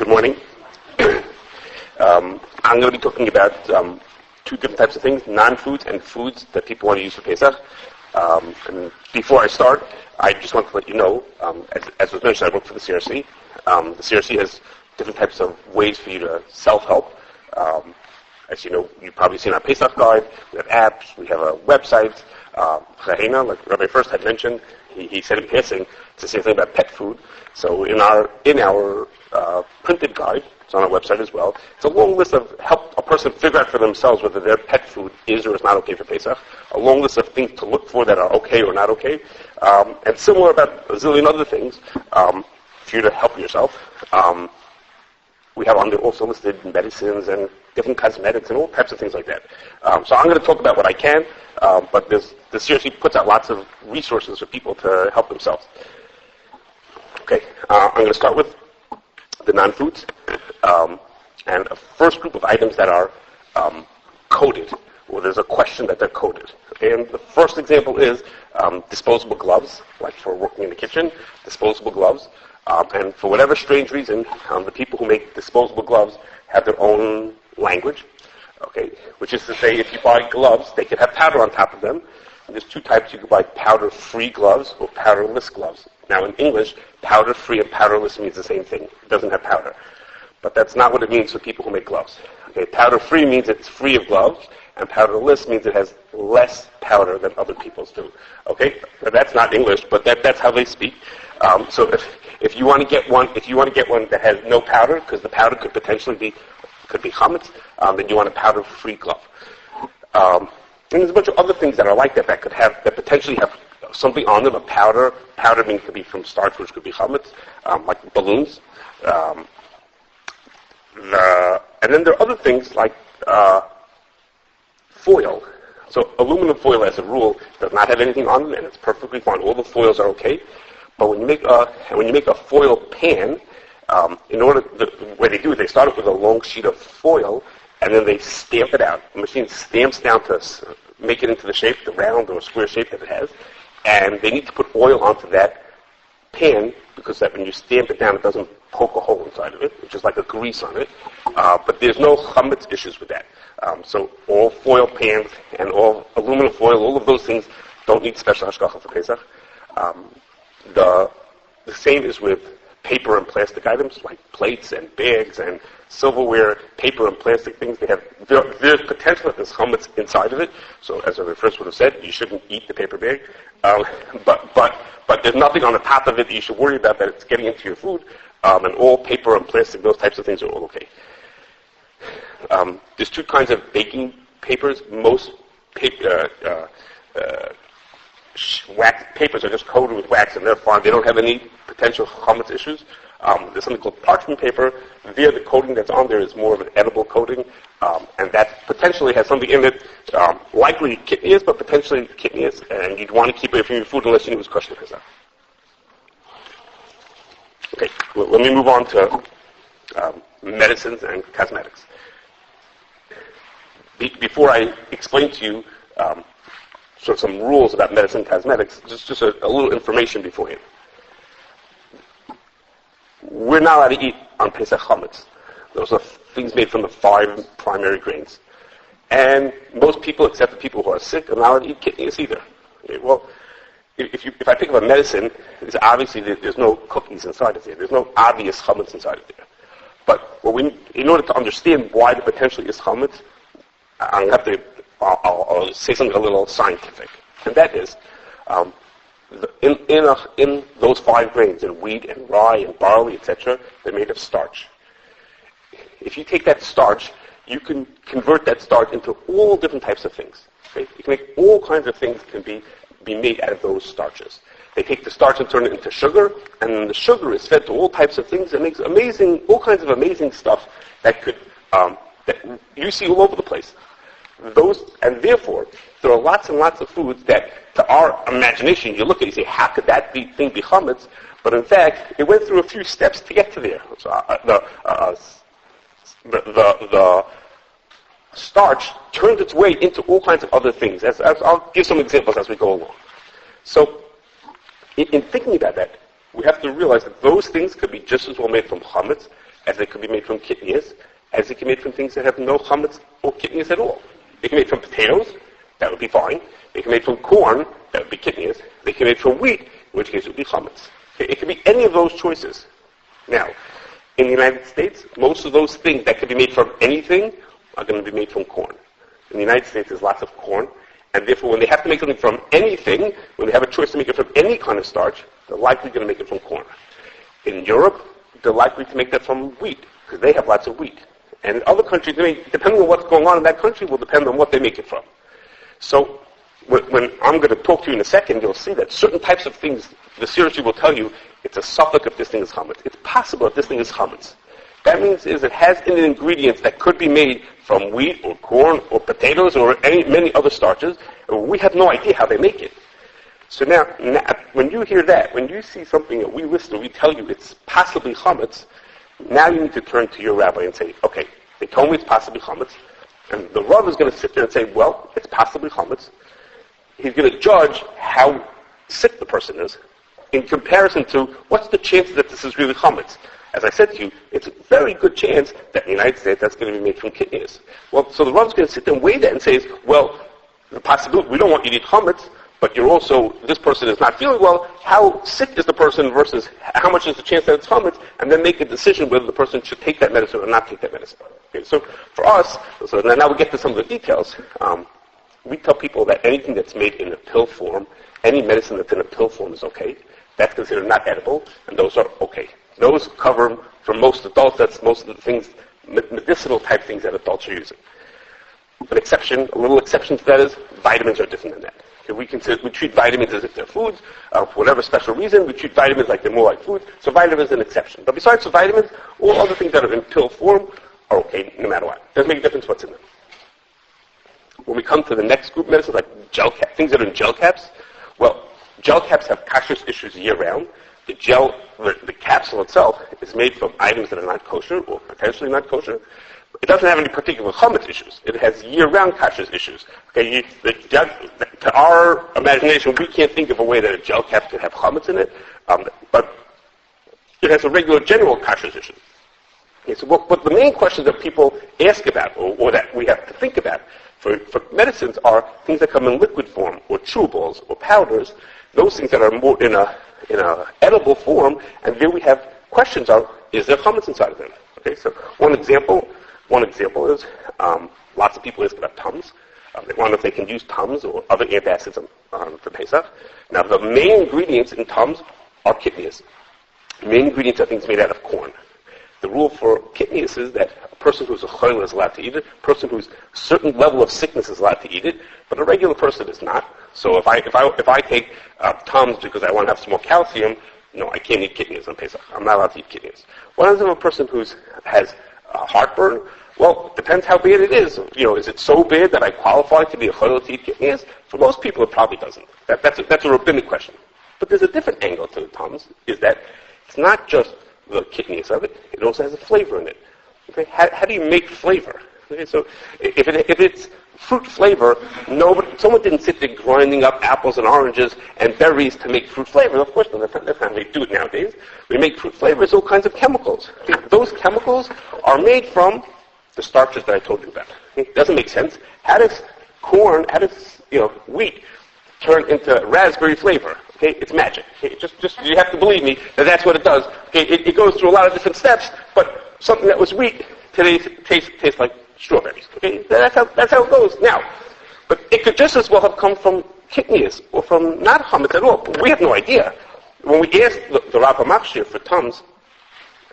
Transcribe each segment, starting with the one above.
Good morning. I'm going to be talking about two different types of things, non-foods and foods that people want to use for Pesach. And before I start, I just want to let you know, as was mentioned, I work for the CRC. The CRC has different types of ways for you to self-help. As you know, you've probably seen our Pesach guide. We have apps. We have a website. Chahena, like Rabbi First had mentioned, he said in passing, it's the same thing about pet food. So in our printed guide, it's on our website as well, it's a long list of help a person figure out for themselves whether their pet food is or is not okay for Pesach. A long list of things to look for that are okay or not okay. And similar about a zillion other things for you to help yourself. We have on there also listed medicines and different cosmetics and all types of things like that. So I'm going to talk about what I can, but the CRC puts out lots of resources for people to help themselves. Okay, I'm going to start with the non-foods, and a first group of items that are coded, or there's a question that they're coded. And the first example is disposable gloves, like for working in the kitchen, disposable gloves. And for whatever strange reason, the people who make disposable gloves have their own language, okay, which is to say if you buy gloves, they can have powder on top of them. And there's two types. You can buy powder-free gloves or powderless gloves. Now in English, powder-free and powderless means the same thing. It doesn't have powder. But that's not what it means for people who make gloves. Okay, powder-free means it's free of gloves, and powderless means it has less powder than other people's do. Okay, now, that's not English, but that's how they speak. So if you want to get one, that has no powder, because the powder could potentially be chametz, then you want a powder-free glove. And there's a bunch of other things that are like that that potentially have something on them. A powder. Powder means could be from starch, which could be chametz, like balloons. And then there are other things like foil. So aluminum foil, as a rule, does not have anything on it, and it's perfectly fine. All the foils are okay. But when you make a foil pan, what they do is they start it with a long sheet of foil, and then they stamp it out. The machine stamps down to make it into the shape, the round or square shape that it has, and they need to put oil onto that pan because that when you stamp it down, it doesn't poke a hole inside of it, which is like a grease on it. But there's no chametz issues with that. So all foil pans and all aluminum foil, all of those things don't need special hashgacha for Pesach. The same is with paper and plastic items like plates and bags and silverware, paper and plastic things. There's potential that there's chametz inside of it. So as I first would have said, you shouldn't eat the paper bag. But there's nothing on the top of it that you should worry about that it's getting into your food. And all paper and plastic, those types of things are all okay. There's two kinds of baking papers. Most wax papers are just coated with wax, and they're fine. They don't have any potential chametz issues. There's something called parchment paper. There, the coating that's on there is more of an edible coating, and that potentially has something in it, likely kidneys, but potentially kidneys, and you'd want to keep it from your food unless you knew it was kosher. Okay, well, let me move on to medicines and cosmetics. Before I explain to you sort of some rules about medicine and cosmetics, just a little information beforehand. We're not allowed to eat on Pesach chametz. Those are things made from the 5 primary grains. And most people, except the people who are sick, are not allowed to eat kidneys either. Okay, well, if I think of a medicine, it's obviously there's no cookies inside of there. There's no obvious chametz inside of there. But in order to understand why there potentially is chametz, I'll say something a little scientific, and that is, in those 5 grains, in wheat and rye and barley, etc., they're made of starch. If you take that starch, you can convert that starch into all different types of things. Okay? You can make all kinds of things can be made out of those starches. They take the starch and turn it into sugar, and then the sugar is fed to all types of things and makes all kinds of amazing stuff that you see all over the place. And therefore, there are lots and lots of foods that, to our imagination, you look at it and you say, how could that thing be chametz? But in fact, it went through a few steps to get to there. So the starch turned its way into all kinds of other things. I'll give some examples as we go along. So, in thinking about that, we have to realize that those things could be just as well made from chametz as they could be made from kidneys, as they can be made from things that have no chametz or kidneys at all. They can be made from potatoes, that would be fine. They can be made from corn, that would be kidneys. They can be made from wheat, in which case it would be chametz. Okay? It can be any of those choices. Now, in the United States, most of those things that could be made from anything are going to be made from corn. In the United States, there's lots of corn, and therefore when they have to make something from anything, when they have a choice to make it from any kind of starch, they're likely going to make it from corn. In Europe, they're likely to make that from wheat, because they have lots of wheat. And in other countries, depending on what's going on in that country, will depend on what they make it from. So, when I'm going to talk to you in a second, you'll see that certain types of things, the Sirsi will tell you, it's a suffix if this thing is chametz. It's possible if this thing is chametz. That means is it has in it ingredients that could be made from wheat or corn or potatoes or many other starches. We have no idea how they make it. So now, when you hear that, when you see something that we listen, we tell you it's possibly chametz, now you need to turn to your rabbi and say, okay, they told me it's possibly chametz, and the Rav is going to sit there and say, well, it's possibly chametz. He's going to judge how sick the person is in comparison to what's the chance that this is really chametz. As I said to you, it's a very good chance that in the United States that's going to be made from kidneys. Well, so the Rav's going to sit there and weigh that and say, well, the possibility, we don't want you to eat chametz, but you're also, this person is not feeling well, how sick is the person versus how much is the chance that it's chametz, and then make a decision whether the person should take that medicine or not take that medicine. Okay, so for us, so now we get to some of the details. We tell people that anything that's made in a pill form, any medicine that's in a pill form is okay. That's considered not edible, and those are okay. Those cover, for most adults, that's most of the things, medicinal type things that adults are using. An exception, a little exception to that is vitamins are different than that. Okay, we treat vitamins as if they're foods. For whatever special reason, we treat vitamins like they're more like food. So vitamins are an exception. But besides the vitamins, all other things that are in pill form are okay no matter what. Doesn't make a difference what's in them. When we come to the next group of medicines, like gel caps, things that are in gel caps, well, gel caps have kashrus issues year-round. The capsule itself is made from items that are not kosher or potentially not kosher. It doesn't have any particular chametz issues. It has year-round kashrus issues. Okay, to our imagination, we can't think of a way that a gel cap could have chametz in it, but it has a regular general kashrus issue. Okay, so what the main questions that people ask about, or that we have to think about for medicines, are things that come in liquid form, or chewables, or powders. Those things that are more in a edible form, and there we have questions of, is there chametz inside of them? Okay, so one example is, lots of people ask about Tums. They wonder if they can use Tums or other antacids for Pesach. Now, the main ingredients in Tums are kidneys. The main ingredients are things made out of corn. The rule for kidneys is that a person who's a chayil is allowed to eat it, a person who's a certain level of sickness is allowed to eat it, but a regular person is not. So if I take Tums because I want to have some more calcium, no, I can't eat kidneys on Pesach. I'm not allowed to eat kidneys. What is it a person who has heartburn? Well, it depends how bad it is. Is it so bad that I qualify to be a chayil to eat kidneys? For most people, it probably doesn't. That's a rabbinic question. But there's a different angle to the Tums, is that it's not just the kidneys of it, it also has a flavor in it. Okay? How do you make flavor? Okay, so if it's fruit flavor, someone didn't sit there grinding up apples and oranges and berries to make fruit flavor. Of course, that's not how they do it nowadays. We make fruit flavors, all kinds of chemicals. Okay? Those chemicals are made from the starches that I told you about. Okay? It doesn't make sense. How does wheat turn into raspberry flavor? Okay, it's magic. Okay, just you have to believe me that that's what it does. Okay, it goes through a lot of different steps, but something that was wheat today tastes like strawberries. Okay, that's how it goes now. But it could just as well have come from kidneys or from not chametz at all. But we have no idea. When we asked the Rav Machshir for Tums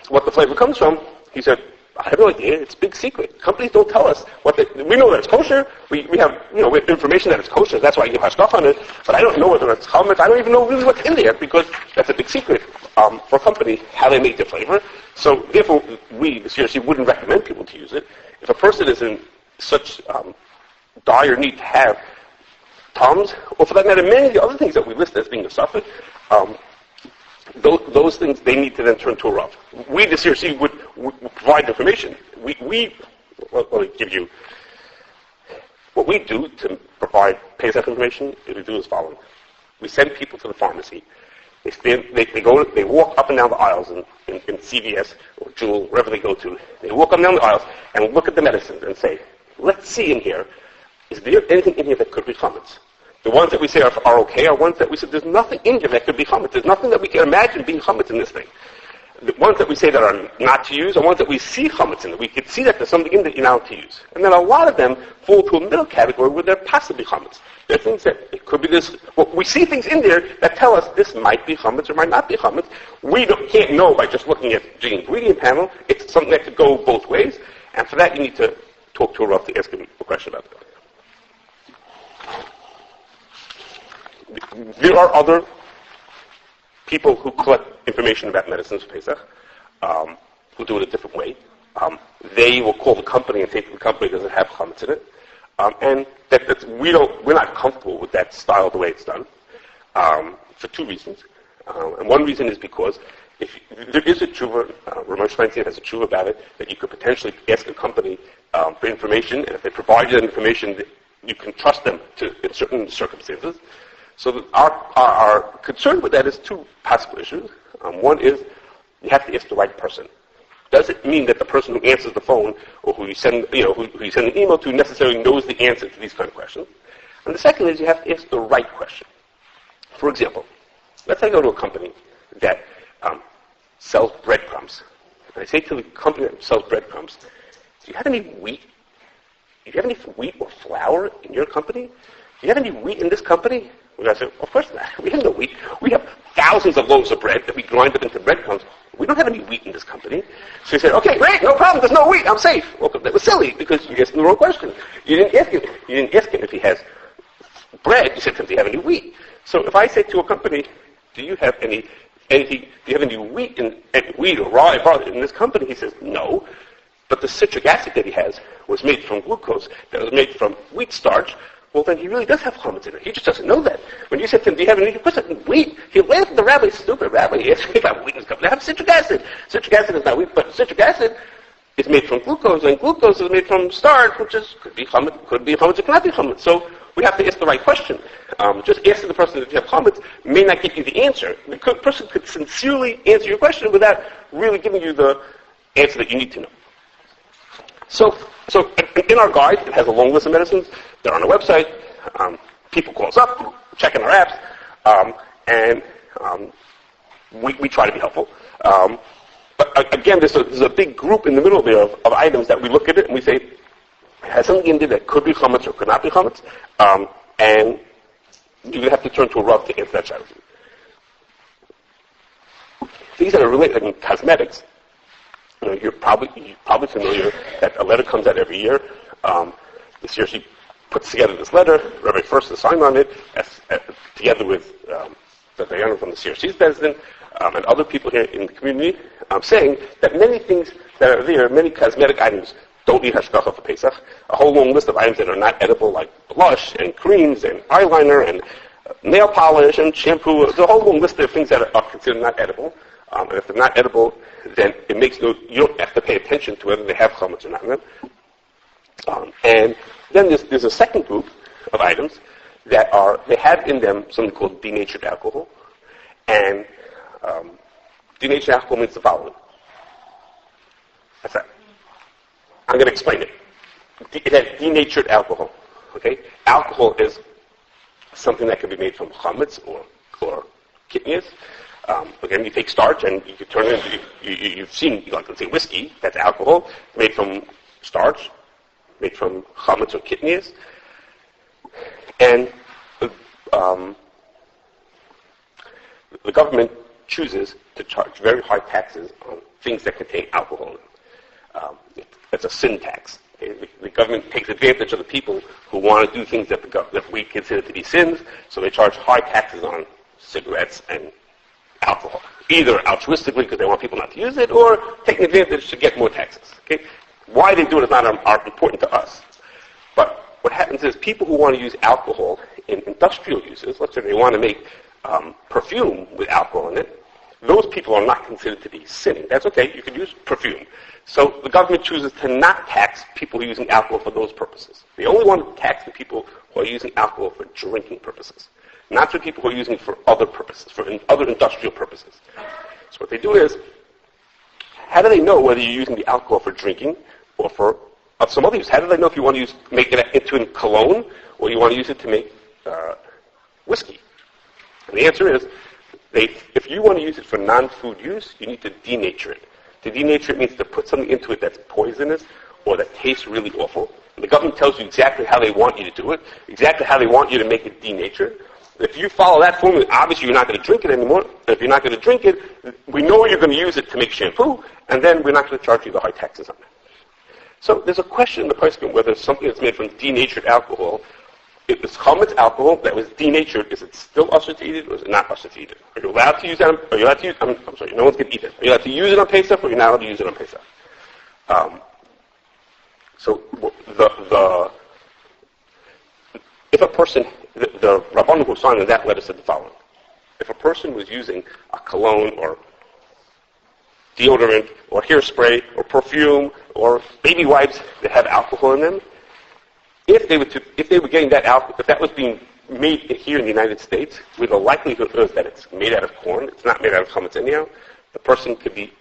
what the flavor comes from, he said, I have no idea. It's a big secret. Companies don't tell us we know that it's kosher. We have information that it's kosher. That's why I give hashgach on it. But I don't know whether it's chametz. I don't even know really what's in there because that's a big secret for a company how they make their flavor. So therefore, we, the CRC, wouldn't recommend people to use it. If a person is in such dire need to have Tums, or for that matter, many of the other things that we list as being a suffix, those things they need to then turn to a Rav. We, the CRC, would provide information. Let me give you what we do to provide Pesach information. Is we do as following: we send people to the pharmacy They walk up and down the aisles in CVS or Jewel, wherever they go to. They walk up and down the aisles and look at the medicines and say, let's see in here, is there anything in here that could be chametz? The ones that we say are okay are ones that we say there's nothing in here that could be chametz. There's nothing that we can imagine being chametz in this thing. The ones that we say that are not to use are ones that we see chametz in. We could see that there's something in there now to use. And then a lot of them fall to a middle category where they're possibly chametz. There are things that it could be this. Well, we see things in there that tell us this might be chametz or might not be chametz. We can't know by just looking at the ingredient panel. It's something that could go both ways. And for that, you need to talk to a Rav to ask him a question about that. There are other people who collect information about medicines for Pesach, who do it a different way. They will call the company and say to the company, does it have chametz in it? And we're not comfortable with that style the way it's done, for two reasons. And one reason is because if there is a tshuva, Ramesh Feinstein has a tshuva about it, that you could potentially ask a company for information, and if they provide you that information, you can trust them in certain circumstances. So our concern with that is two possible issues. One is you have to ask the right person. Does it mean that the person who answers the phone or who you send an email to necessarily knows the answer to these kind of questions? And the second is you have to ask the right question. For example, let's say I go to a company that sells breadcrumbs. And I say to the company that sells breadcrumbs, do you have any wheat? Do you have any wheat or flour in your company? Do you have any wheat in this company? We guys say, of course not. We have no wheat. We have thousands of loaves of bread that we grind up into breadcrumbs. We don't have any wheat in this company. So he said, okay, great, no problem. There's no wheat. I'm safe. Well, that was silly because you asked him the wrong question. You didn't ask him if he has bread. You said to him, do you have any wheat? So if I say to a company, do you have any wheat or rye in this company? He says, no. But the citric acid that he has was made from glucose, that was made from wheat starch. Well, then he really does have chametz in it. He just doesn't know that. When you said to him, do you have any wheat? He laughed at the rabbi, stupid rabbi. He asked me about wheat in his company. I have citric acid. Citric acid is not wheat, but citric acid is made from glucose, and glucose is made from starch, which could be chametz, it cannot be chametz. So we have to ask the right question. Just asking the person if you have chametz may not give you the answer. The person could sincerely answer your question without really giving you the answer that you need to know. So in our guide, it has a long list of medicines. They're on our website. People call us up, check in our apps, and we try to be helpful. But again, there's a big group in the middle there of items that we look at it and we say, it has something in there that could be chametz or could not be chametz, and you have to turn to a Rav to answer that challenge. Things that are related, like in cosmetics, you're probably familiar that a letter comes out every year. This year she puts together this letter. Rabbi First is signed on it, together with the Dayanim from the CRC's Bezdin and other people here in the community, saying that many things that are there, many cosmetic items, don't need hashgacha for Pesach. A whole long list of items that are not edible, like blush and creams and eyeliner and nail polish and shampoo. There's a whole long list of things that are considered not edible. And if they're not edible, then you don't have to pay attention to whether they have chametz or not in them. And then there's a second group of items that they have in them something called denatured alcohol. And denatured alcohol means the following. That's that. I'm going to explain it. It has denatured alcohol. Okay? Alcohol is something that can be made from chametz or kidneys. Again, you take starch and you can turn it into, you've seen, let's say whiskey, that's alcohol, made from starch, made from chametz or kidneys. And the government chooses to charge very high taxes on things that contain alcohol in them. It's a sin tax. Okay? The government takes advantage of the people who want to do things that we consider to be sins, so they charge high taxes on cigarettes and alcohol, either altruistically because they want people not to use it, or taking advantage to get more taxes. Okay? Why they do it is not important to us. But what happens is people who want to use alcohol in industrial uses, let's say they want to make perfume with alcohol in it, those people are not considered to be sinning. That's okay, you can use perfume. So the government chooses to not tax people who are using alcohol for those purposes. They only want to tax the people who are using alcohol for drinking purposes. not for people who are using it for other purposes, for other industrial purposes. So what they do is, how do they know whether you're using the alcohol for drinking or for some other use? How do they know if you want to make it into a cologne or you want to use it to make whiskey? And the answer is, if you want to use it for non-food use, you need to denature it. To denature it means to put something into it that's poisonous or that tastes really awful. And the government tells you exactly how they want you to do it, exactly how they want you to make it denatured. If you follow that formula, obviously you're not going to drink it anymore. And if you're not going to drink it, we know you're going to use it to make shampoo, and then we're not going to charge you the high taxes on it. So there's a question in the price whether something that's made from denatured alcohol, if it's chametz alcohol that was denatured, is it still usher to eat it or is it not usher to eat it? Are you allowed to use that? Are you allowed to use? I'm sorry, no one's going to eat it. Are you allowed to use it on Pesach or are you not allowed to use it on Pesach? So if a person, the Rabbanim who signed in that letter said the following: if a person was using a cologne or deodorant or hairspray or perfume or baby wipes that have alcohol in them, if they were getting that alcohol, if that was being made here in the United States, with the likelihood is that it's made out of corn, it's not made out of chametz anyhow, the person could be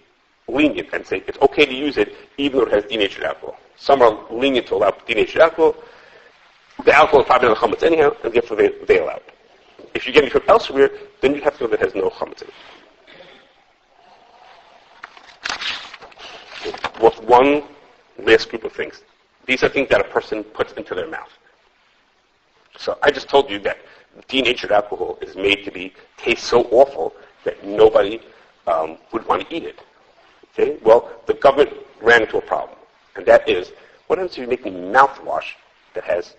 lenient and say it's okay to use it even though it has denatured alcohol. Some are lenient to allow denatured alcohol. The alcohol is probably not chametz anyhow, and therefore they allow it. If you're getting it from elsewhere, then you have to know that it has no chametz in it. With one last group of things. These are things that a person puts into their mouth. So I just told you that denatured alcohol is made to taste so awful that nobody would want to eat it. Okay? Well, the government ran into a problem, and that is, what happens if you're making mouthwash that has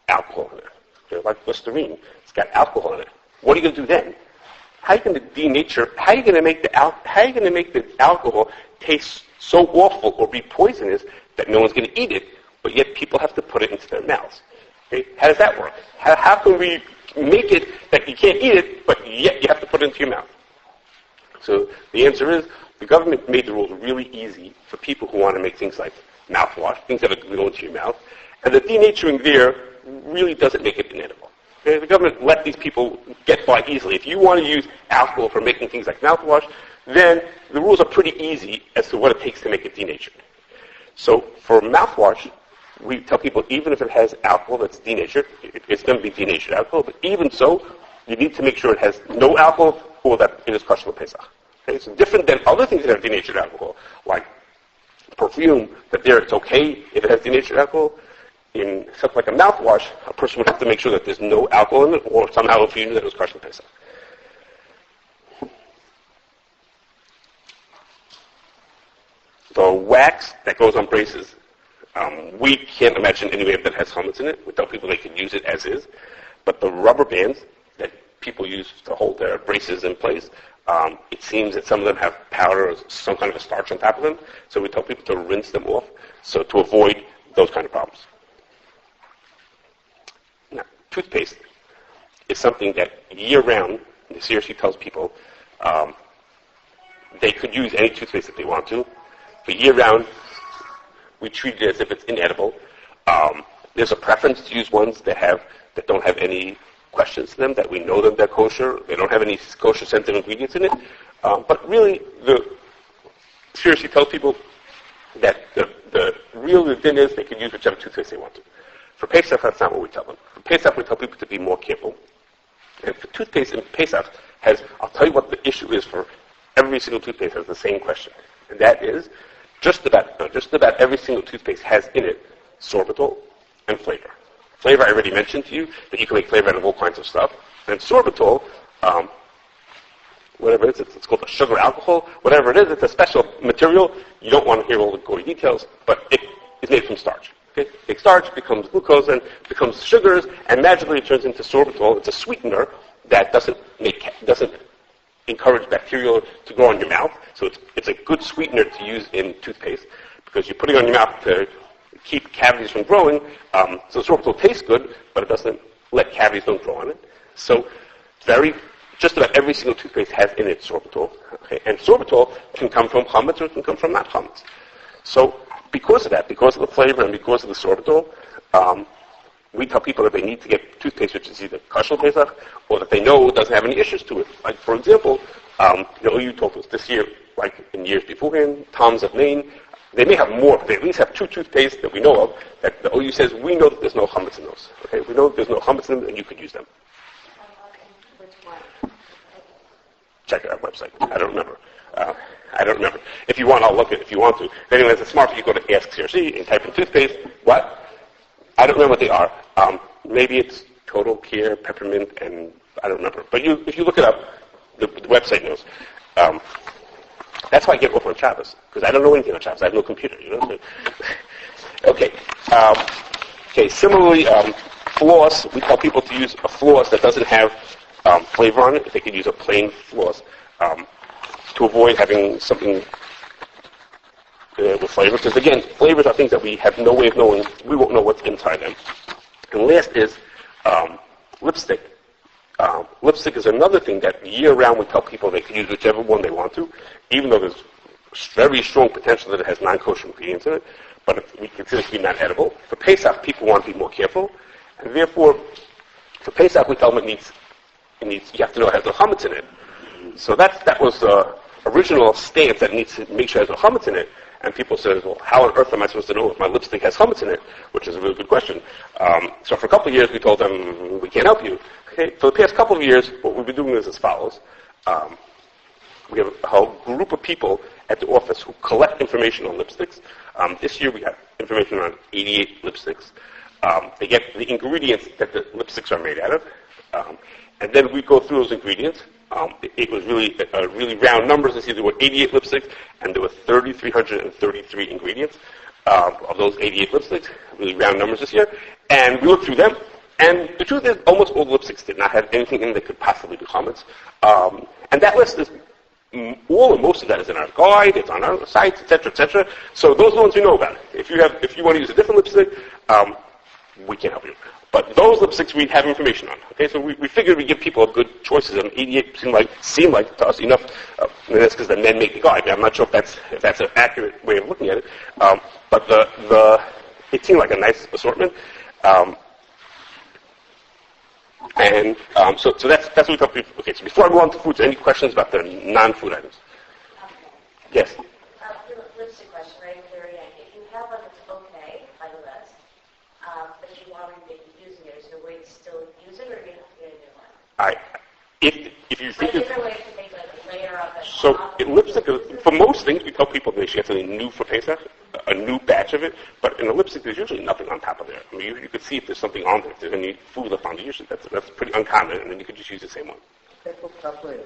alcohol in it? Okay, like Listerine, it's got alcohol in it. What are you going to do then? How are you going to denature? How are you going to make the alcohol taste so awful or be poisonous that no one's going to eat it, but yet people have to put it into their mouths? Okay? How does that work? How can we make it that you can't eat it, but yet you have to put it into your mouth? So the answer is, the government made the rules really easy for people who want to make things like mouthwash, things that are going to go into your mouth, and the denaturing there really doesn't make it inedible. Okay? The government let these people get by easily. If you want to use alcohol for making things like mouthwash, then the rules are pretty easy as to what it takes to make it denatured. So for mouthwash, we tell people even if it has alcohol that's denatured, it's going to be denatured alcohol, but even so, you need to make sure it has no alcohol or that it is kosher for Pesach. Okay? It's different than other things that have denatured alcohol, like perfume, that there it's okay if it has denatured alcohol. In something like a mouthwash, a person would have to make sure that there's no alcohol in it, or somehow if you knew that it was kosher for Pesach. The wax that goes on braces, we can't imagine any way that has chametz in it. We tell people they can use it as is. But the rubber bands that people use to hold their braces in place, it seems that some of them have powder or some kind of a starch on top of them. So we tell people to rinse them off, so to avoid those kind of problems. Now, toothpaste is something that year-round, the CRC tells people they could use any toothpaste if they want to. But year-round, we treat it as if it's inedible. There's a preference to use ones that don't have any questions to them, that we know that they're kosher. They don't have any kosher-sensitive ingredients in it. But really, the CRC tells people that the real thing is they can use whichever toothpaste they want to. For Pesach, that's not what we tell them. For Pesach, we tell people to be more careful. And for toothpaste in Pesach I'll tell you what the issue is for every single toothpaste has the same question. And that is, just about every single toothpaste has in it sorbitol and flavor. Flavor, I already mentioned to you that you can make flavor out of all kinds of stuff. And sorbitol, whatever it is, it's called a sugar alcohol. Whatever it is, it's a special material. You don't want to hear all the gory details, but it is made from starch. Okay? Big starch becomes glucose and becomes sugars, and magically it turns into sorbitol. It's a sweetener that doesn't encourage bacteria to grow on your mouth. So it's a good sweetener to use in toothpaste because you're putting it on your mouth to keep cavities from growing. So sorbitol tastes good, but it doesn't let cavities don't grow on it. So just about every single toothpaste has in it sorbitol. Okay? And sorbitol can come from chametz or it can come from not chametz. So because of that, because of the flavor and because of the sorbitol, we tell people that they need to get toothpaste which is either Kashrus Pesach or that they know doesn't have any issues to it. Like, for example, the OU told us this year, like in years beforehand, Tom's of Maine, they may have more, but they at least have 2 toothpastes that we know of that the OU says, we know that there's no chametz in those. Okay, we know that there's no chametz in them and you could use them. Which one? Check our website. I don't remember. If you want, I'll look at it if you want to. But anyway, it's smart if you go to Ask CRC and type in toothpaste. What? I don't remember what they are. Maybe it's Total Care, Peppermint, and I don't remember. But if you look it up, the website knows. That's why I get off on Shabbos, because I don't know anything on Shabbos. I have no computer, Okay. Similarly, floss, we tell people to use a floss that doesn't have flavor on it. If they could use a plain floss to avoid having something with flavor. Because again, flavors are things that we have no way of knowing. We won't know what's inside them. And last is lipstick. Lipstick is another thing that year-round we tell people they can use whichever one they want to, even though there's very strong potential that it has non-kosher ingredients in it, but we consider it to be not edible. For Pesach, people want to be more careful, and therefore, for Pesach, we tell them you have to know it has no chametz in it. So that was the original stance that it needs to make sure it has no chametz in it. And people said, well, how on earth am I supposed to know if my lipstick has chametz in it? Which is a really good question. So for a couple of years, we told them, we can't help you. Okay? For the past couple of years, what we've been doing is as follows. We have a whole group of people at the office who collect information on lipsticks. This year, we have information on 88 lipsticks. They get the ingredients that the lipsticks are made out of. And then we go through those ingredients. It was really round numbers. You see, there were 88 lipsticks, and there were 3,333 ingredients of those 88 lipsticks. Really round numbers this year. And we looked through them, and the truth is, almost all the lipsticks did not have anything in that could possibly be chametz. And that list is all or most of that is in our guide. It's on our sites, etc., etc. So those are the ones we know about. If you want to use a different lipstick, we can't help you. But those lipsticks we have information on. Okay, so we figured we'd give people good choices, and 88 seemed like to us enough. And that's because the men make the guide. I'm not sure if that's an accurate way of looking at it. But it seemed like a nice assortment. So that's what we tell people. Okay, so before I go on to foods, any questions about the non-food items? Okay. Yes. Lipstick question, right at the very end. If you have one that's okay by the list, but you already may be using it, is there a way to still use it, or do you have to get a new one? If you think is there a way to make a layer of it? So lipstick, for most things, we tell people they should get something new for Pesach, a new batch of it. But in a lipstick, there's usually nothing on top of there. I mean, you could see if there's something on there. If there's any food left on it, usually that's pretty uncommon, and then you could just use the same one. Take off top layer.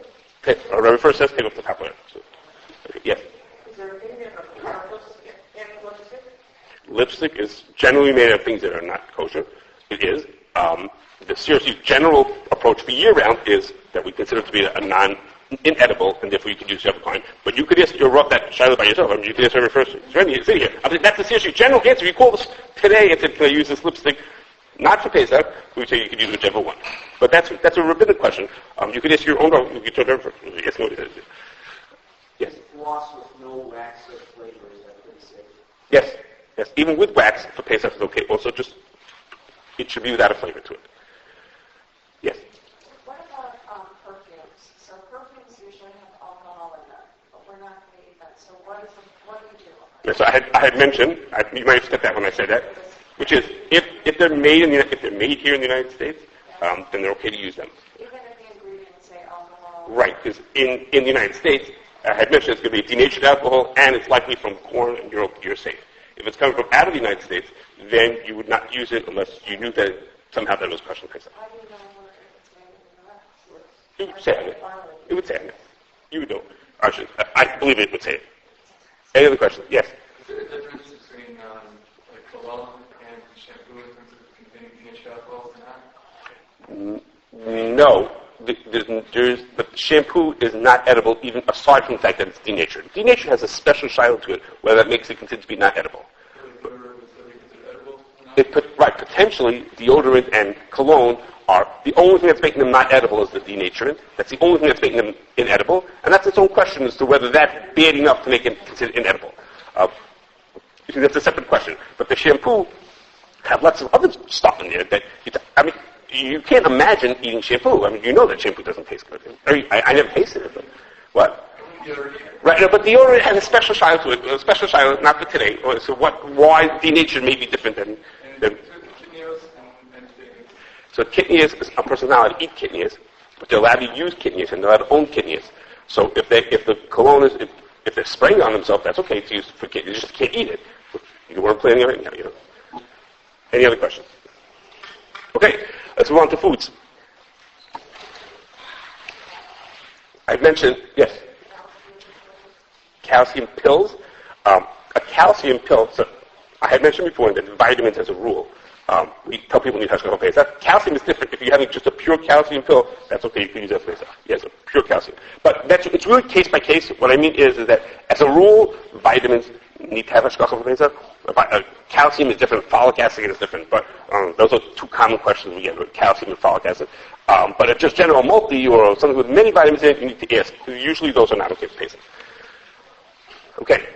Remember, first says take off the top layer. So, okay, yes. Is there anything of purpose in lipstick? Lipstick is generally made of things that are not kosher. It is. The seriously general approach for year-round is that we consider it to be inedible, and therefore you could use the other kind. But you could ask that Shiloh by yourself. I mean, you could ask her first. It's in here. I mean, that's the seriously general answer. If you call this today and said, can I use this lipstick? Not for Pesach, we would say you could use whichever one. But that's a rabbinic question. You could ask your own. You could tell them first. Yes, what it is. Yes. Floss with no wax or flavor, is that what you say? Yes. Yes. Even with wax for Pesach is okay. Also, just it should be without a flavor to it. Yes. What about perfumes? So perfumes usually have alcohol in them, but we're not going to eat that. So what do you do? Yes, so I had mentioned. You might have stepped out when I said that, which is if they're made here in the United States, then they're okay to use them. Even if the ingredients say alcohol. Right, because in the United States, I had mentioned it's going to be denatured alcohol, and it's likely from corn, and you're safe. If it's coming from out of the United States, then you would not use it unless you knew that somehow that was kosher Pesach. How do you know where it's made in the U.S.? It would say on it. It would say on it. You would know. I believe it would say it. Any other questions? Yes. Is there a difference between cologne and shampoo in terms of containing denatured alcohols or not? No. The shampoo is not edible, even aside from the fact that it's denatured. Denatured has a special shiloh to it, where that makes it considered to be not edible. Potentially, deodorant and cologne are the only thing that's making them not edible is the denaturant. That's the only thing that's making them inedible, and that's its own question as to whether that's bad enough to make it considered inedible. That's a separate question. But the shampoo have lots of other stuff in there that, you can't imagine eating shampoo. I mean, you know that shampoo doesn't taste good. I never tasted it, but what? Right, no, but deodorant has a special style to it. A special style, not for today. So why denatured may be different than so kidneys, a person is not allowed to eat kidneys, but they're allowed to use kidneys and they're allowed to own kidneys. So if the cologne is, if they're spraying it on themselves, that's okay to use for kidneys. You just can't eat it. You weren't planning on it now, you know. Any other questions? Okay, let's move on to foods. I've mentioned, yes, calcium pills. A calcium pill, so I had mentioned before that vitamins as a rule. We tell people need hashgacha Pesach. Calcium is different. If you're having just a pure calcium pill, that's okay. You can use that for Pesach. Yes, a pure calcium. But it's really case by case. What I mean is that as a rule, vitamins need to have hashgacha Pesach. Calcium is different. Folic acid is different. But those are two common questions we get with calcium and folic acid. But if just general multi or something with many vitamins in it, you need to ask. Usually those are not okay for Pesach. Okay.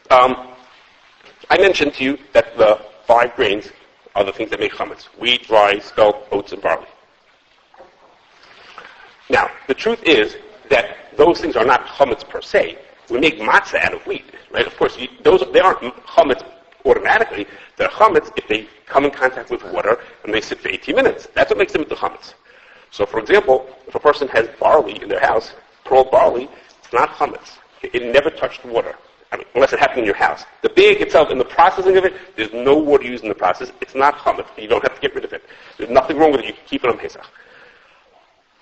I mentioned to you that the 5 grains are the things that make chametz: wheat, rye, spelt, oats, and barley. Now, the truth is that those things are not chametz per se. We make matzah out of wheat, right? Of course, they aren't chametz automatically. They're chametz if they come in contact with water and they sit for 18 minutes. That's what makes them into chametz. So, for example, if a person has barley in their house, pearl barley, it's not chametz. It never touched water. I mean, unless it happened in your house. The bag itself, in the processing of it, there's no water used in the process. It's not chametz. You don't have to get rid of it. There's nothing wrong with it. You can keep it on Pesach.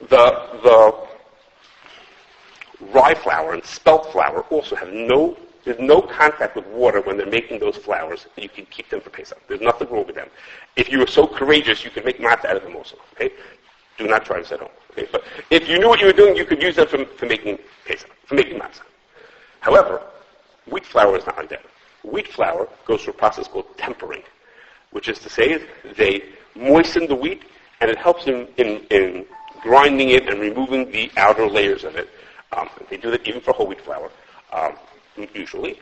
The rye flour and spelt flour also have there's no contact with water when they're making those flours. You can keep them for Pesach. There's nothing wrong with them. If you were so courageous, you could make matzah out of them also. Okay? Do not try this at home. Okay? But if you knew what you were doing, you could use them for making Pesach, for making matzah. However, wheat flour is not like that. Wheat flour goes through a process called tempering, which is to say they moisten the wheat, and it helps in grinding it and removing the outer layers of it. They do that even for whole wheat flour, usually.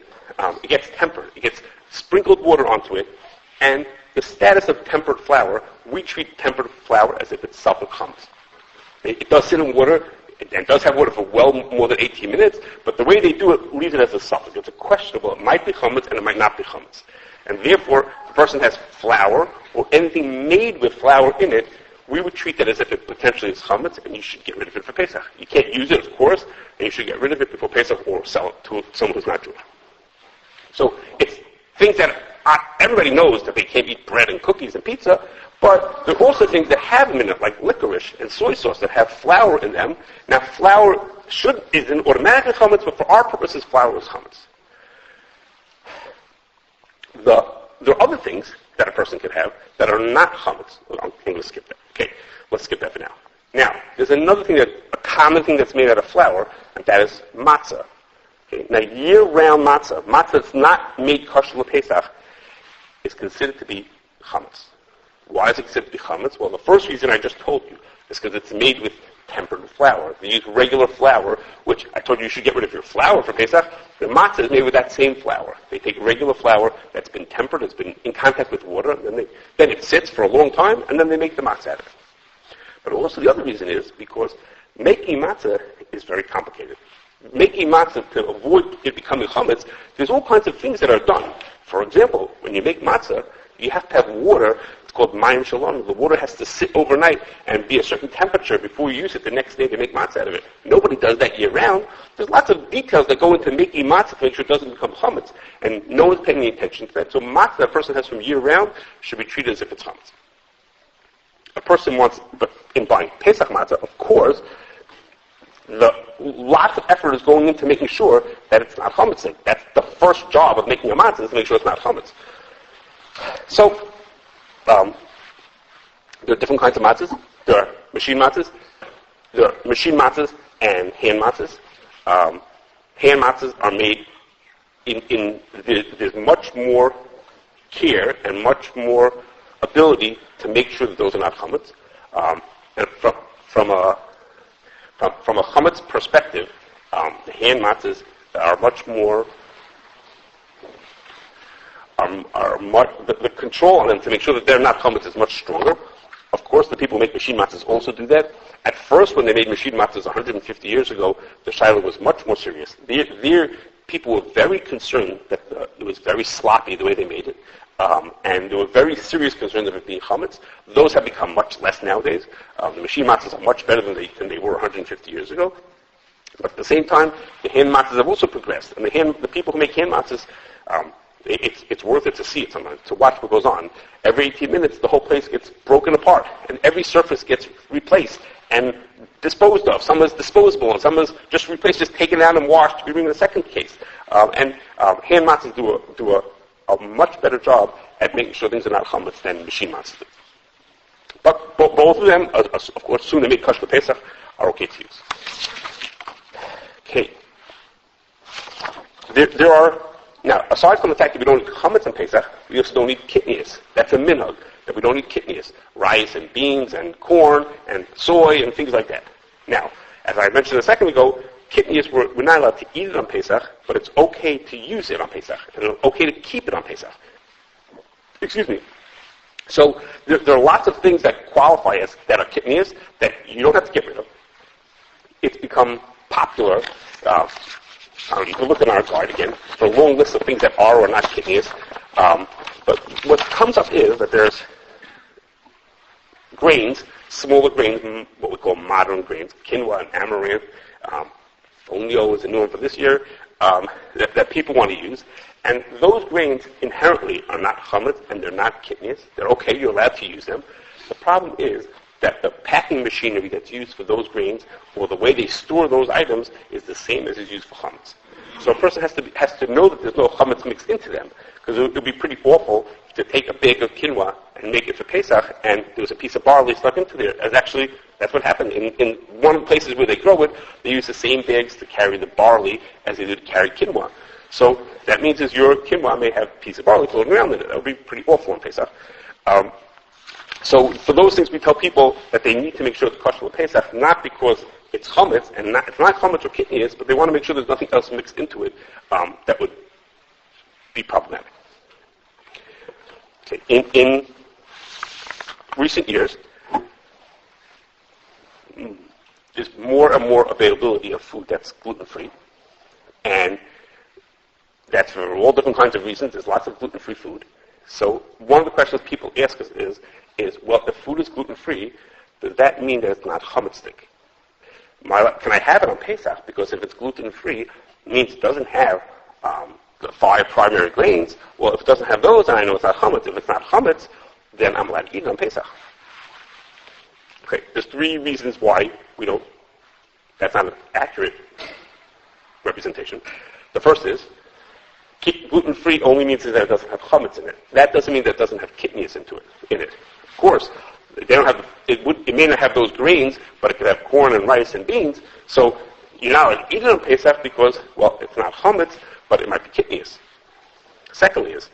It gets tempered. It gets sprinkled water onto it, and the status of tempered flour, we treat tempered flour as if it's self-chametz. It does sit in water. It does have water for well more than 18 minutes, but the way they do it leaves it as a suffix. It's a questionable. It might be chametz and it might not be chametz. And therefore, if a person has flour or anything made with flour in it, we would treat that as if it potentially is chametz, and you should get rid of it for Pesach. You can't use it, of course, and you should get rid of it before Pesach or sell it to someone who's not Jewish. So it's things that everybody knows that they can't eat bread and cookies and pizza, but there are also things that have them in it, like licorice and soy sauce that have flour in them. Now, flour isn't automatically chametz, but for our purposes, flour is chametz. There are other things that a person could have that are not chametz. I'm going to skip that. Okay, let's skip that for now. Now, there's another thing, a common thing that's made out of flour, and that is matzah. Okay, now, year-round matzah that's not made kosher Pesach, is considered to be chametz. Why is it considered to be chametz? Well, the first reason I just told you is because it's made with tempered flour. They use regular flour, which I told you should get rid of your flour for Pesach. The matzah is made with that same flour. They take regular flour that's been tempered, it's been in contact with water, and then it sits for a long time, and then they make the matzah out of it. But also the other reason is because making matzah is very complicated. Making matzah to avoid it becoming chametz, there's all kinds of things that are done. For example, when you make matzah, you have to have water. It's called mayim shalom. The water has to sit overnight and be a certain temperature before you use it the next day to make matzah out of it. Nobody does that year-round. There's lots of details that go into making matzah to make sure it doesn't become chametz, and no one's paying any attention to that. So matzah that a person has from year-round should be treated as if it's chametz. A person wants, but in buying Pesach matzah, of course, lots of effort is going into making sure that it's not chametz. That's the first job of making a matzah, is to make sure it's not chametz. So, there are different kinds of matzahs. There are machine matzahs. There are machine matzahs and hand matzahs. Hand matzahs are made there's much more care and much more ability to make sure that those are not chametz. And from a chametz perspective, the hand matzahs are much more. The control on them to make sure that they're not chametz is much stronger. Of course, the people who make machine matzahs also do that. At first, when they made machine matzahs 150 years ago, the shaila was much more serious. Their people were very concerned that it was very sloppy the way they made it. And there were very serious concerns of it being chametz. Those have become much less nowadays. The machine matzahs are much better than they were 150 years ago. But at the same time, the hand matzahs have also progressed. And the people who make hand matzahs, it's worth it to see it sometimes, to watch what goes on. Every 18 minutes, the whole place gets broken apart, and every surface gets replaced and disposed of. Some is disposable, and some is just replaced, just taken out and washed to be bring in the second case. Hand matzahs do a much better job at making sure things are not chametz than machine matzahs do. But both of them, of course, soon they make kashrus Pesach, are okay to use. Okay. There are, now, aside from the fact that we don't eat chametz on Pesach, we also don't eat kitnias. That's a minhag, that we don't eat kitnias. Rice and beans and corn and soy and things like that. Now, as I mentioned a second ago, kitnias, we're not allowed to eat it on Pesach, but it's okay to use it on Pesach, and it's okay to keep it on Pesach. Excuse me. So there are lots of things that qualify as that are kitnias that you don't have to get rid of. It's become popular. You can look at our guide again for a long list of things that are or not kitnias. But what comes up is that there's grains, smaller grains, what we call modern grains, quinoa and amaranth. Fonio is a new one for this year, that people want to use. And those grains inherently are not chametz and they're not kitnias. They're okay, you're allowed to use them. The problem is that the packing machinery that's used for those grains or the way they store those items is the same as is used for chametz. So a person has to know that there's no chametz mixed into them, because it would be pretty awful to take a bag of quinoa and make it for Pesach and there was a piece of barley stuck into there. That's what happened. In one of the places where they grow it, they use the same bags to carry the barley as they did to carry quinoa. So that means is your quinoa may have a piece of barley floating around in it. That would be pretty awful on Pesach. So for those things, we tell people that they need to make sure it's kosher for Pesach, not because it's chametz, and it's not chametz or kitnias, but they want to make sure there's nothing else mixed into it that would be problematic. Okay. In recent years, there's more and more availability of food that's gluten-free, and that's for all different kinds of reasons. There's lots of gluten-free food. So one of the questions people ask us is, well, if food is gluten-free, does that mean that it's not chametz-dik? Can I have it on Pesach? Because if it's gluten-free, it means it doesn't have the 5 primary grains. Well, if it doesn't have those, then I know it's not chametz. If it's not chametz, then I'm allowed to eat it on Pesach. Okay, there's 3 reasons why that's not an accurate representation. The first is, gluten-free only means that it doesn't have chametz in it. That doesn't mean that it doesn't have kitnias in it. Of course, they don't have. It may not have those grains, but it could have corn and rice and beans. So you're not allowed to eat it on Pesach because, well, it's not chametz, but it might be kitnias. Secondly, is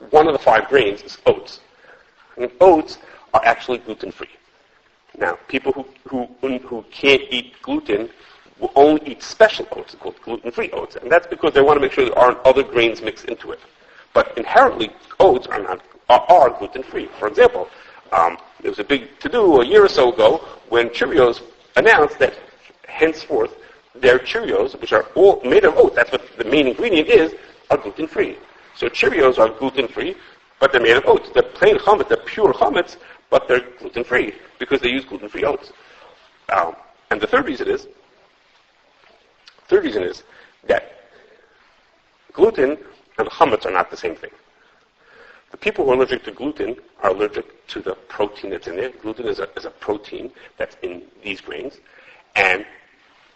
one of the 5 grains is oats. And oats are actually gluten-free. Now, people who can't eat gluten will only eat special oats called gluten-free oats, and that's because they want to make sure there aren't other grains mixed into it. But inherently, oats are gluten-free. For example, there was a big to-do a year or so ago when Cheerios announced that henceforth their Cheerios, which are all made of oats, that's what the main ingredient is, are gluten-free. So Cheerios are gluten-free, but they're made of oats. They're plain chametz, they're pure chametz, but they're gluten-free because they use gluten-free oats. And the third reason is that gluten and chametz are not the same thing. The people who are allergic to gluten are allergic to the protein that's in there. Gluten is a protein that's in these grains. And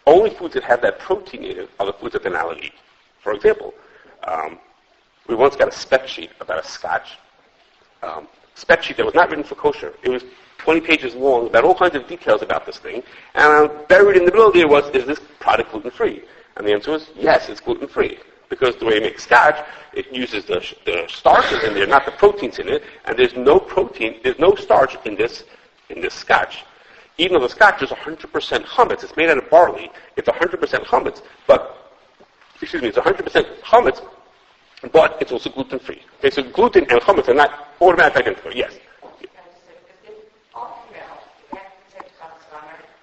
only foods that have that protein in it are the foods that they're not allowed to eat. For example, we once got a spec sheet about a scotch. Spec sheet that was not written for kosher. It was 20 pages long about all kinds of details about this thing. And buried in the middle there was, is this product gluten-free? And the answer was, yes, it's gluten-free. Because the way you make scotch, it uses the starches in there, not the proteins in it, and there's no protein, there's no starch in this scotch. Even though the scotch is 100% chametz, it's made out of barley, it's 100% chametz, it's 100% chametz, but it's also gluten-free. Okay, so gluten and chametz are not automatically identical. Yes.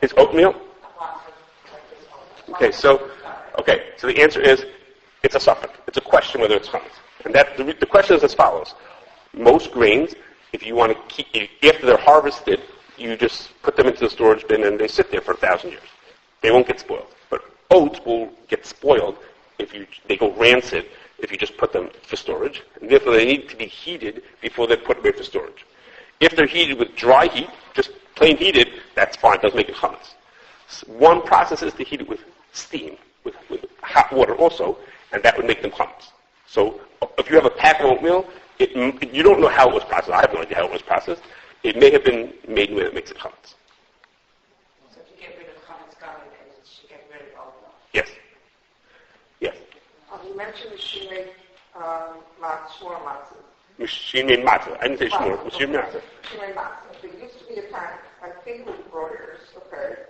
Is oatmeal? Okay, so the answer is it's a suffix. It's a question whether it's chametz. And the question is as follows. Most grains, if you want to keep, after they're harvested, you just put them into the storage bin and they sit there for 1,000 years. They won't get spoiled. But oats will get spoiled they go rancid if you just put them for storage. And therefore they need to be heated before they're put away for storage. If they're heated with dry heat, just plain heated, that's fine. It doesn't make it chametz. One process is to heat it with steam, with hot water also, and that would make them chametz. So if you have a pack of oatmeal, you don't know how it was processed. I have no idea how it was processed. It may have been made in a way that makes it chametz. So if you get rid of chametz garlic, then you should get rid of oatmeal. Yes. Yes. You mentioned machine-made shmur matzah. Machine-made matzah. I didn't say shmur. Machine-made matzah. Machine-made matzah. There used to be a time, I think with broilers, okay,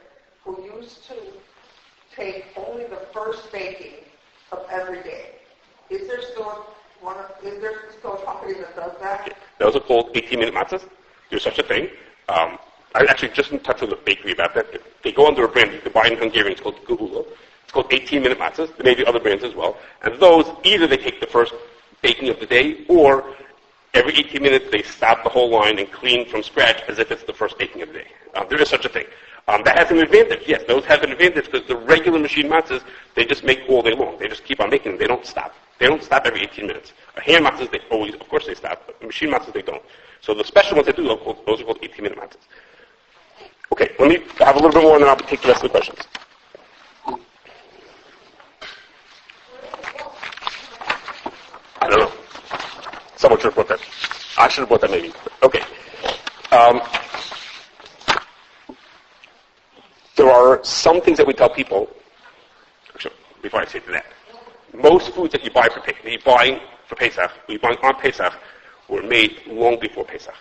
who used to take only the first baking of every day. Is there still a company that does that? Yeah. Those are called 18-minute matzahs. There's such a thing. I actually just in touch with a bakery about that. They go under a brand you can buy in Hungarian. It's called Guhulo. It's called 18-minute matzahs. There may be other brands as well. And those, either they take the first baking of the day, or every 18 minutes they stop the whole line and clean from scratch as if it's the first baking of the day. There is such a thing. That has an advantage. Yes, those have an advantage because the regular machine matzahs, they just make all day long. They just keep on making them. They don't stop. They don't stop every 18 minutes. Hand matzahs, they always, of course they stop, but machine matzahs, they don't. So the special ones they do, those are called 18-minute matzahs. Okay, let me have a little bit more and then I'll take the rest of the questions. I don't know. Someone should have brought that. I should have brought that maybe. Okay. There are some things that we tell people. Actually, before I say to that, most foods that you buy for Pesach, you buy on Pesach, were made long before Pesach,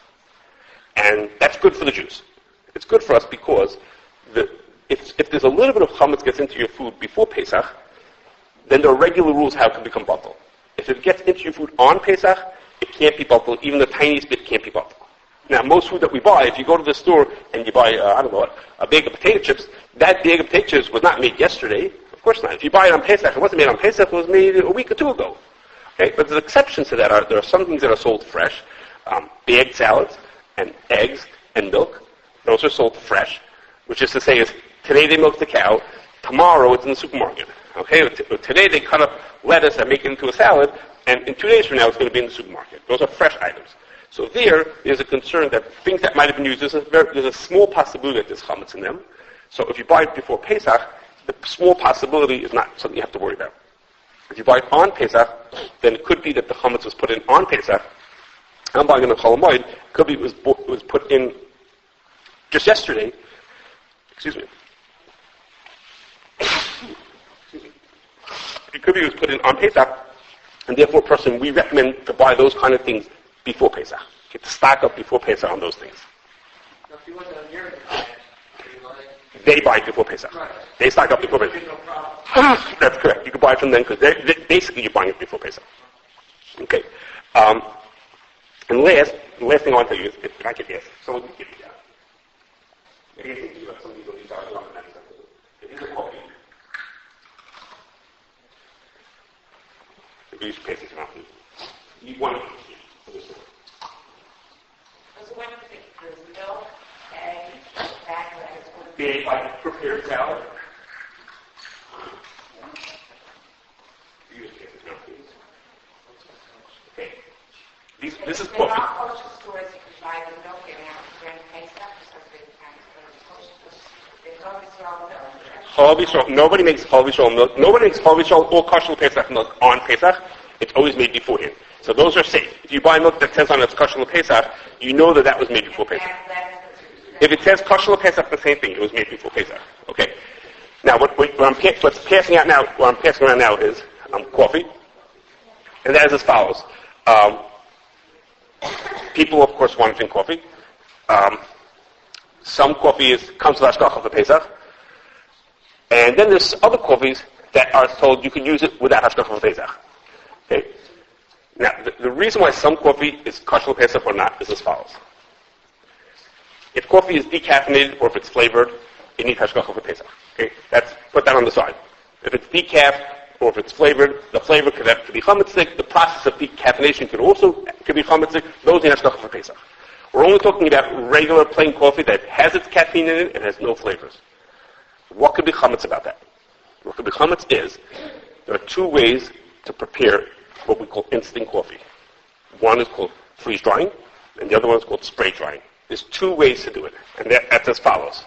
and that's good for the Jews. It's good for us because if there's a little bit of chametz gets into your food before Pesach, then there are regular rules how it can become batel. If it gets into your food on Pesach, it can't be batel. Even the tiniest bit can't be batel. Now, most food that we buy, if you go to the store and you buy, a bag of potato chips, that bag of potato chips was not made yesterday. Of course not. If you buy it on Pesach, it wasn't made on Pesach, it was made a week or two ago. Okay? But there's exceptions to that. There are some things that are sold fresh. Bagged salads and eggs and milk. Those are sold fresh, which is to say is today they milk the cow, tomorrow it's in the supermarket. Okay? Today they cut up lettuce and make it into a salad, and in 2 days from now it's going to be in the supermarket. Those are fresh items. So there's a concern that things that might have been used, there's a small possibility that there's chametz in them. So if you buy it before Pesach, the small possibility is not something you have to worry about. If you buy it on Pesach, then it could be that the chametz was put in on Pesach. I'm buying it on Chol Hamoed. It could be it was put in just yesterday. Excuse me. It could be it was put in on Pesach, and therefore, we recommend to buy those kind of things before Pesach. Get to stock up before Pesach on those things. Now, if you want to hear it, they buy it before Pesach. Right. They stock up before Pesach. No problem. That's correct. You can buy it from them because basically you're buying it before Pesach. Okay. And the last thing I want to tell you is, if I could ask, someone can give me that. Maybe you think about some of these are on that. If you could copy. If you pass this around, you want to. What do you think? There's milk, eggs, back lettuce. They like prepared salad. Okay. This is They're coffee. not kosher stores. You can buy the milk in during Pesach or something. There's always raw milk. Chol V'Yisrael. Nobody makes Chol V'Yisrael milk. Nobody makes Chol V'Yisrael or kosher Pesach milk on Pesach. It's always made beforehand. So those are safe. If you buy milk that says on it's kosher Pesach, you know that was made before Pesach. If it says kosher Pesach, the same thing. It was made before Pesach. Okay. Now, what's passing out now? What I'm passing around now is coffee, and that is as follows. People, of course, want to drink coffee. Some coffee comes with hashgacha for Pesach, and then there's other coffees that are told you can use it without hashgacha for Pesach. Okay. Now, the reason why some coffee is kosher Pesach or not is as follows. If coffee is decaffeinated or if it's flavored, it needs hashgacha for Pesach. Okay, put that on the side. If it's decaf or if it's flavored, the flavor could be chametzik. The process of decaffeination could be chametzik. Those need hashgacha for Pesach. We're only talking about regular plain coffee that has its caffeine in it and has no flavors. What could be chametz about that? What could be chametz is there are two ways to prepare what we call instant coffee. One is called freeze drying, and the other one is called spray drying. There's two ways to do it, and that's as follows.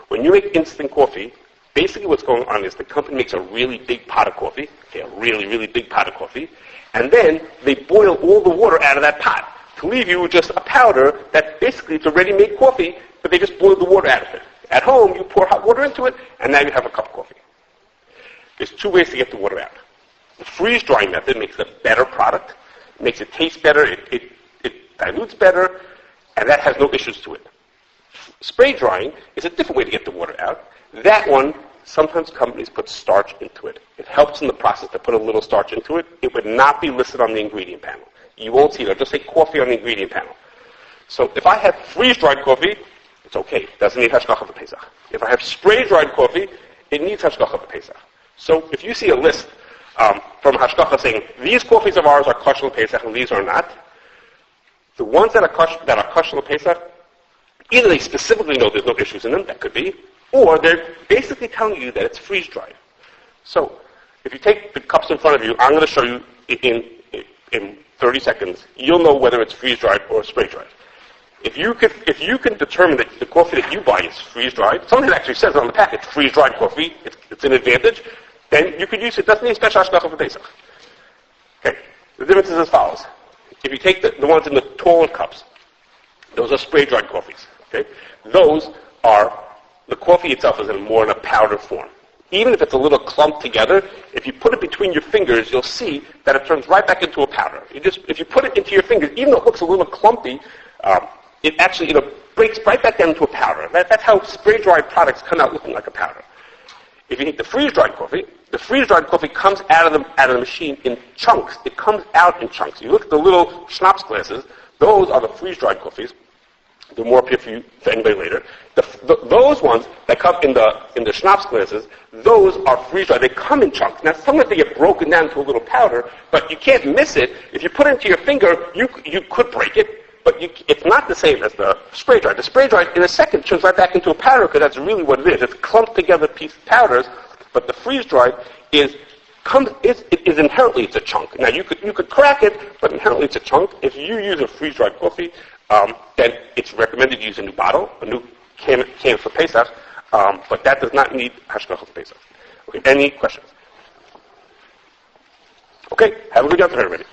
When you make instant coffee, basically what's going on is the company makes a really big pot of coffee, okay, a really, really big pot of coffee, and then they boil all the water out of that pot to leave you with just a powder that basically it's a ready-made coffee, but they just boil the water out of it. At home, you pour hot water into it, and now you have a cup of coffee. There's two ways to get the water out. The freeze-drying method makes a better product, makes it taste better, it dilutes better, and that has no issues to it. Spray drying is a different way to get the water out. That one, sometimes companies put starch into it. It helps in the process to put a little starch into it. It would not be listed on the ingredient panel. You won't see it. It'll just say coffee on the ingredient panel. So if I have freeze-dried coffee, it's okay. It doesn't need hashgacha for Pesach. If I have spray-dried coffee, it needs hashgacha for Pesach. So if you see a list from hashgacha saying, these coffees of ours are kosher Pesach and these are not, the ones that are kosher Pesach, either they specifically know there's no issues in them, that could be, or they're basically telling you that it's freeze-dried. So if you take the cups in front of you, I'm going to show you in 30 seconds, you'll know whether it's freeze-dried or spray-dried. If you can determine that the coffee that you buy is freeze-dried, something that actually says on the packet, freeze-dried coffee, it's an advantage, then you could use it. It doesn't need special hashgacha for Pesach. Okay, the difference is as follows. If you take the ones in the taller cups, those are spray-dried coffees. Okay, those are, the coffee itself is more in a powder form. Even if it's a little clumped together, if you put it between your fingers, you'll see that it turns right back into a powder. If you put it into your fingers, even though it looks a little clumpy, it actually breaks right back down into a powder. That's how spray-dried products come out looking like a powder. If you take the freeze-dried coffee comes out of the machine in chunks. It comes out in chunks. You look at the little schnapps glasses, those are the freeze-dried coffees. They're more appeal for anybody later. Those ones that come in the schnapps glasses, those are freeze-dried. They come in chunks. Now, sometimes they get broken down to a little powder, but you can't miss it. If you put it into your finger, you could break it, but it's not the same as the spray-dried. The spray-dried, in a second, turns right back into a powder because that's really what it is. It's clumped together piece of powders, but the freeze-dried is inherently it's a chunk. Now, you could crack it, but inherently it's a chunk. If you use a freeze-dried coffee, then it's recommended to use a new bottle, a new can for Pesach, but that does not need hashgacha for Pesach. Okay, any questions? Okay, have a good afternoon, everybody.